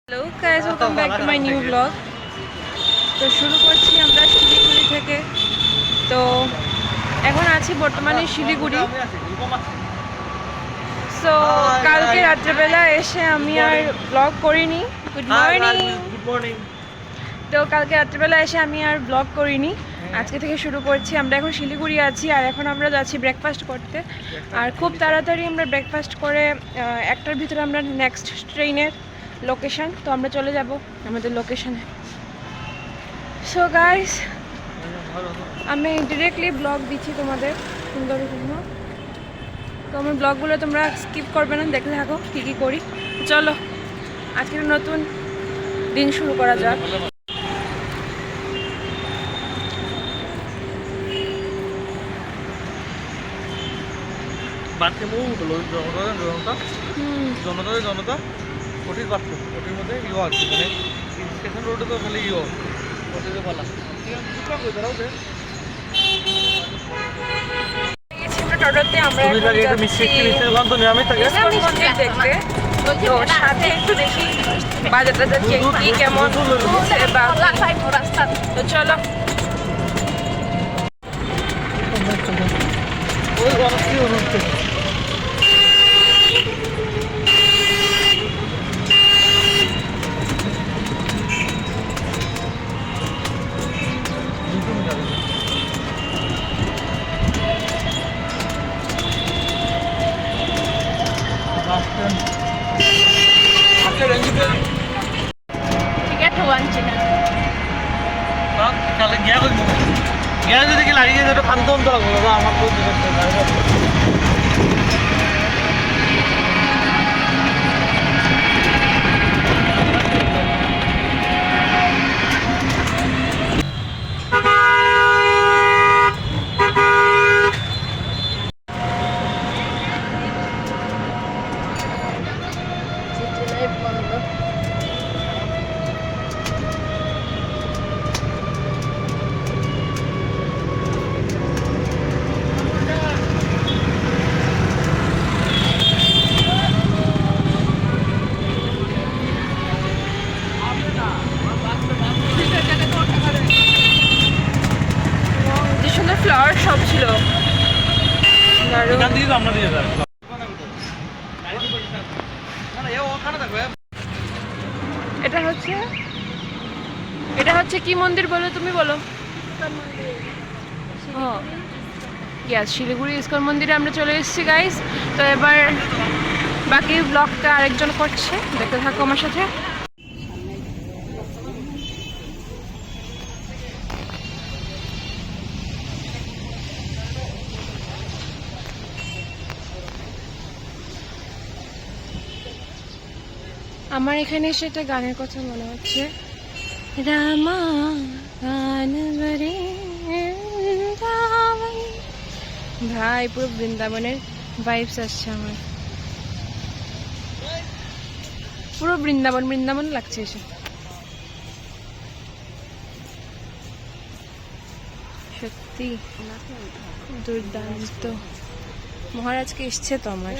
Hello guys, welcome back to my new blog. তো শুরু করছি আমরা শিলিগুড়ি থেকে। তো এখন আছি বর্তমানে শিলিগুড়ি। সো কালকে রাত্রেবেলা এসে আমি আর ব্লগ করিনি। Good morning. তো কালকে রাত্রেবেলা এসে আমি আর ব্লগ করিনি, আজকে থেকে শুরু করছি। আমরা এখন শিলিগুড়ি আছি আর এখন আমরা যাচ্ছি ব্রেকফাস্ট করতে। আর খুব তাড়াতাড়ি আমরা ব্রেকফাস্ট করে একটার ভিতরে আমরা নেক্সট ট্রেনের লোকেশন, তো আমরা চলে যাব আমাদের লোকেশনে। সো গাইস, আমি ডিরেক্টলি ব্লগ দিচ্ছি তোমাদের সুন্দর জন্য। তো আমার ব্লগগুলো তোমরা স্কিপ করবে না, দেখতে থাকো কী কী করি। চলো আজকের নতুন দিন শুরু করা যাক। জনতা ওটির বাথরুম, ওটির মধ্যে আছে মানে স্টেশন রোডে তো খালি ওটিতে পালা টোটোতে আমরা দেখতে, তো সাথে একটু দেখি বাজার টাজার কি কেমন তো চলো। গ্যাস যদি কি লাগিয়ে যেটা ফান্ত অন্তর আমার ফ্লাওয়ার শপ ছিল। এটা হচ্ছে কি মন্দির বলো, তুমি বলো। শিলিগুড়ি ইস্কন মন্দিরে আমরা চলে এসেছি গাইস। তো এবার বাকি ব্লগটা আরেকজন করছে, দেখতে থাকো আমার সাথে। আমার এখানে এসে একটা গানের কথা মনে হচ্ছে, রামা গান ভাই, পুরো বৃন্দাবনের ভাইবস আসছে আমার, পুরো বৃন্দাবন বৃন্দাবন লাগছে এসে। সত্যি দুর্দান্ত। মহারাজকে এসছে তো আমার।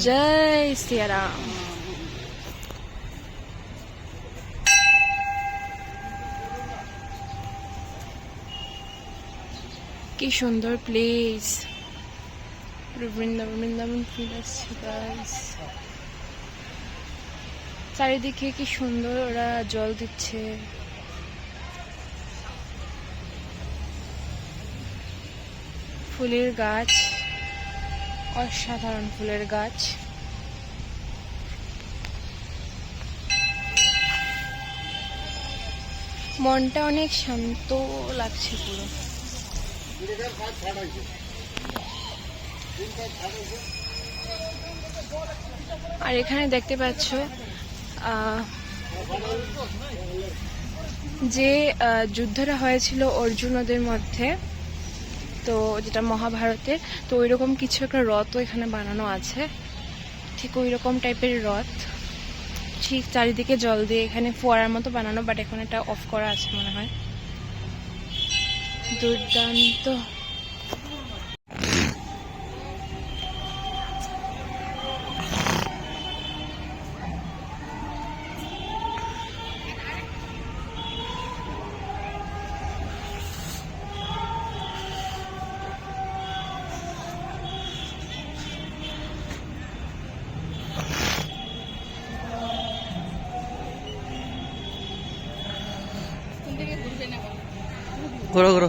জয় শ্রীরাম। কি সুন্দর প্লেস, বৃন্দাবন বৃন্দাবন ফিল আসছে গাইস। চারিদিকে কি সুন্দর ওরা জল দিচ্ছে। ফুলের গাছ, অসাধারণ ফুলের গাছ। মনটা অনেক শান্ত লাগছে পুরো। আর এখানে দেখতে পাচ্ছ যে যুদ্ধটা হয়েছিল অর্জুনদের মধ্যে, তো যেটা মহাভারতে, তো ওইরকম কিছু একটা রথও এখানে বানানো আছে, ঠিক ওই রকম টাইপের রথ। ঠিক চারিদিকে জল দিয়ে এখানে ফোয়ারার মতো বানানো, বাট এখন এটা অফ করা আছে মনে হয়। দুর্দান্ত। করো করো।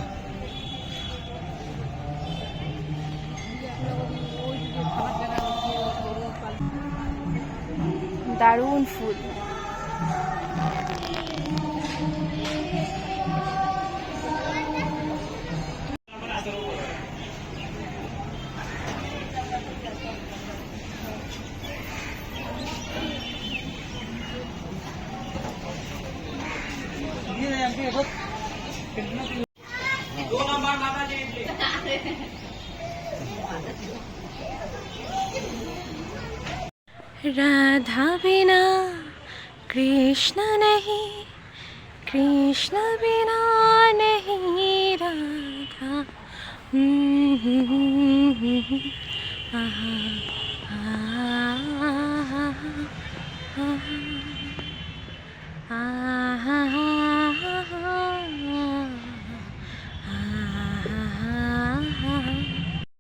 দারুণ ফুল। राधा बिना कृष्ण नहीं, कृष्ण बिना नहीं राधा। आहा,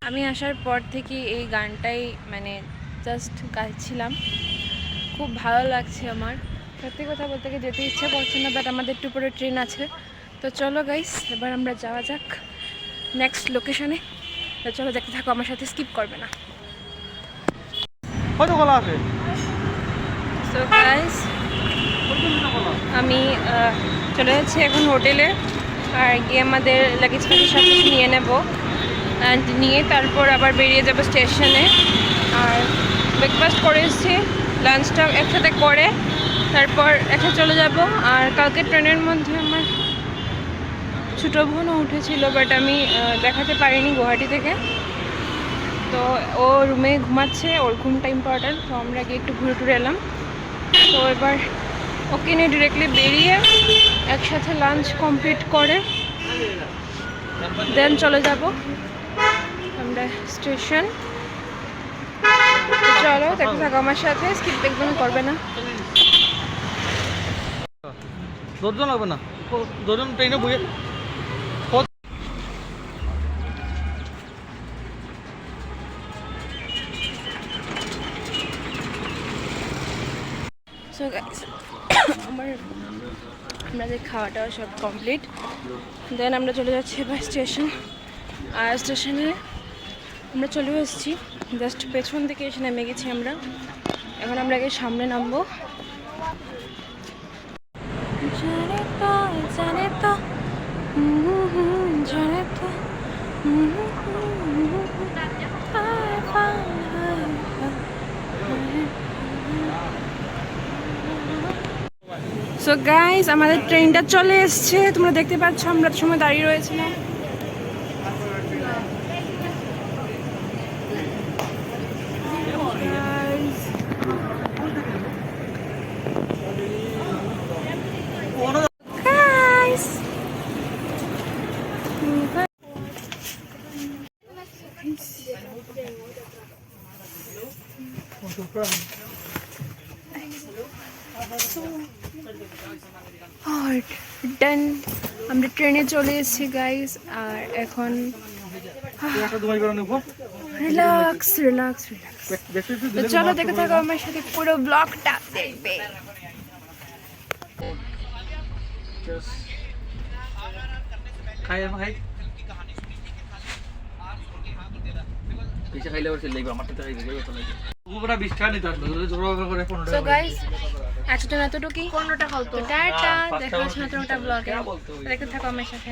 আমি আসার পর থেকে এই গানটাই মানে জাস্ট গাইছিলাম। খুব ভালো লাগছে আমার। সত্যি কথা বলতে গিয়ে যেতে ইচ্ছে করছে না, বাট আমাদের একটু পরে ট্রেন আছে। তো চলো গাইস, এবার আমরা যাওয়া যাক নেক্সট লোকেশনে। তো চলো দেখতে থাকো আমার সাথে, স্কিপ করবে না। সো গাইস, আমি চলে যাচ্ছি এখন হোটেলে, আর গিয়ে আমাদের লাগেজ ফ্যাগেজ সব কিছু নিয়ে নেব, অ্যান্ড নিয়ে তারপর আবার বেরিয়ে যাবো স্টেশনে। আর ব্রেকফাস্ট করে এসেছি, লাঞ্চটা একসাথে করে তারপর একসাথে চলে যাব। আর কালকে ট্রেনের মধ্যে আমার ছোটো বোনও উঠেছিল, বাট আমি দেখাতে পারিনি গুয়াহাটি থেকে। তো ও রুমে ঘুমাচ্ছে, ওর ঘুমটা ইম্পর্ট্যান্ট। তো আমরা গিয়ে একটু ঘুরে টুরে এলাম। তো এবার ওকে নিয়ে ডিরেক্টলি বেরিয়ে একসাথে লাঞ্চ কমপ্লিট করে দেন চলে যাব আমরা স্টেশন। চলো দেখতে থাকো আমার সাথে, স্কিপ একদমই করবে না। দশজন লাগবে না, দশজন ট্রেনে বইয়ে। সো গাইস, আমাদের খাওয়া টাওয়া সব কমপ্লিট। দেন আমরা চলে যাচ্ছি এবার স্টেশন। আর স্টেশনে আমরা চলে এসেছি, জাস্ট পেছন থেকে এসে নেমে গেছি আমরা। এখন আমরা আগে সামনে নামবো। জানে তো জানে তো জানে তো। সো গাইস, আমাদের ট্রেনটা চলে এসছে, তোমরা দেখতে পাচ্ছ। আমরা তো সময় দাঁড়িয়ে রয়েছিলাম। ডান, আমরা ট্রেনে চলে এসেছি গাইস। আর এখন রিল্যাক্স রিল্যাক্স রিল্যাক্স। তো চলো দেখে থাকো আমার সাথে, পুরো ব্লগটা দেখবে। So guys, আজকে এতটুকুই। 15টা খাও তো। টাটা, দেখা হচ্ছে নতুন একটা ব্লগে। দেখতে থাকো আমার সাথে।